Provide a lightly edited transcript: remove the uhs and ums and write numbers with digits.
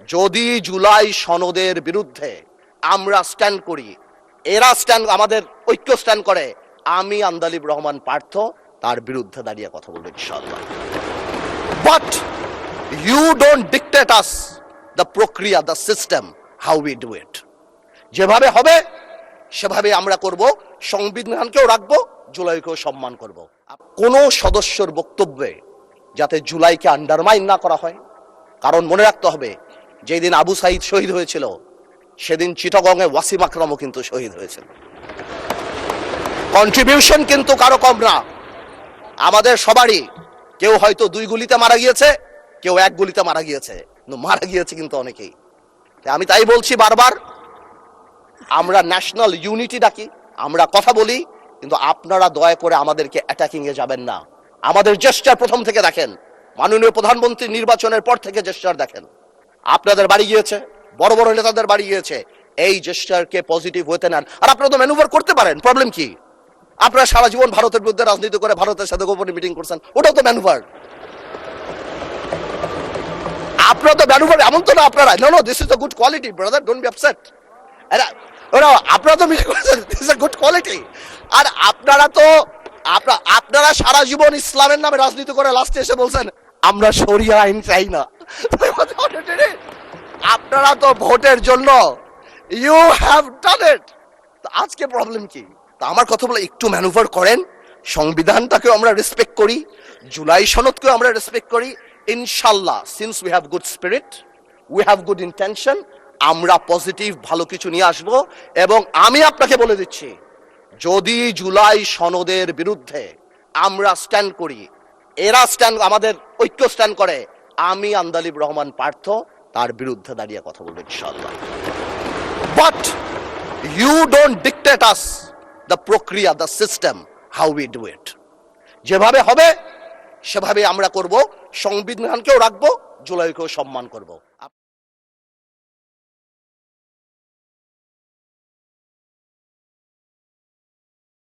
যদি জুলাই সনদের বিরুদ্ধে আমরা স্ট্যান্ড করি, এরা স্ট্যান্ড আমাদের ঐক্য স্ট্যান্ড করে, আমি আন্দালিব রহমান পার্থ তার বিরুদ্ধে দাঁড়িয়ে কথা বলবো ইনশাআল্লাহ। But you don't dictate us the প্রক্রিয়া, the system, how we do it. যেভাবে হবে সেভাবে আমরা করব, সংবিধানকেও রাখবো, জুলাইকেও সম্মান করব। কোন সদস্যর বক্তব্যে যাতে জুলাইকে আন্ডারমাইন না করা হয়, কারণ মনে রাখতে হবে যেই দিন আবু সাইদ শহীদ হয়েছিল সেদিন চিটাগংয়ে ওয়াসিম আকরামও কিন্তু শহীদ হয়েছিল। কন্ট্রিবিউশন কিন্তু কারো কম না, আমাদের সবারই। কেউ হয়তো 2 গুলিতে মারা গিয়েছে, কেউ 1 গুলিতে মারা গিয়েছে, মারা গিয়েছে কিন্তু অনেকেই। আমি তাই বলছি বারবার, আমরা ন্যাশনাল ইউনিটি ডাকি, আমরা কথা বলি, কিন্তু আপনারা দয়া করে আমাদেরকে অ্যাটাকিং এ যাবেন না। আমাদের জেস্টার প্রথম থেকে দেখেন, মাননীয় প্রধানমন্ত্রী নির্বাচনের পর থেকে জেস্টার দেখেন। আপনাদের বাড়ি গিয়েছে, বড় বড় নেতাদের বাড়ি গিয়েছে, এই জেস্টারকে পজিটিভ হতে নেন। আর আপনারা তো ম্যানুভার করতে পারেন, প্রবলেম কি? আপনারা সারা জীবন ভারতের বিরুদ্ধে রাজনীতি করে ভারতের সাথে গোপনে মিটিং করছেন, ওটাও তো ম্যানুভার। আপনারা তো ম্যানুভার, এমন তো না আপনারা, no this is a good quality brother, don't be upset. আপনারা তো মিটিং করেছেন, this is a good quality. আর আপনারা সারা জীবন ইসলামের নামে রাজনীতি করে লাস্টে এসে বলছেন আমরা শরিয়া আইন চাই না। আপনারা তো ভোটের জন্য ইউ হ্যাভ ডান ইট। আজকে প্রবলেম কি? তা আমার কথা বলে একটু ম্যানুভার করেন, সংবিধানটাকে আমরা রেসপেক্ট করি, জুলাই সনদকে আমরা রেসপেক্ট করি। ইনশাল্লাহ, since we have good spirit, we have good intention, আমরা পজিটিভ ভালো কিছু নিয়ে আসব। এবং আমি আপনাকে বলে দিচ্ছি, যদি জুলাই সনদের বিরুদ্ধে আমরা স্ট্যান্ড করি, এরা স্ট্যান্ড আমাদের ঐক্য স্ট্যান্ড করে, আমি আন্দালিব রহমান পার্থ তার বিরুদ্ধে দাঁড়িয়ে কথা বলবো ইনশাআল্লাহ। But you don't dictate us the প্রক্রিয়া, the system, how we do it. যেভাবে হবে সেভাবে আমরা করব, সংবিধানকেও রাখবো, জুলাইকেও সম্মান করব।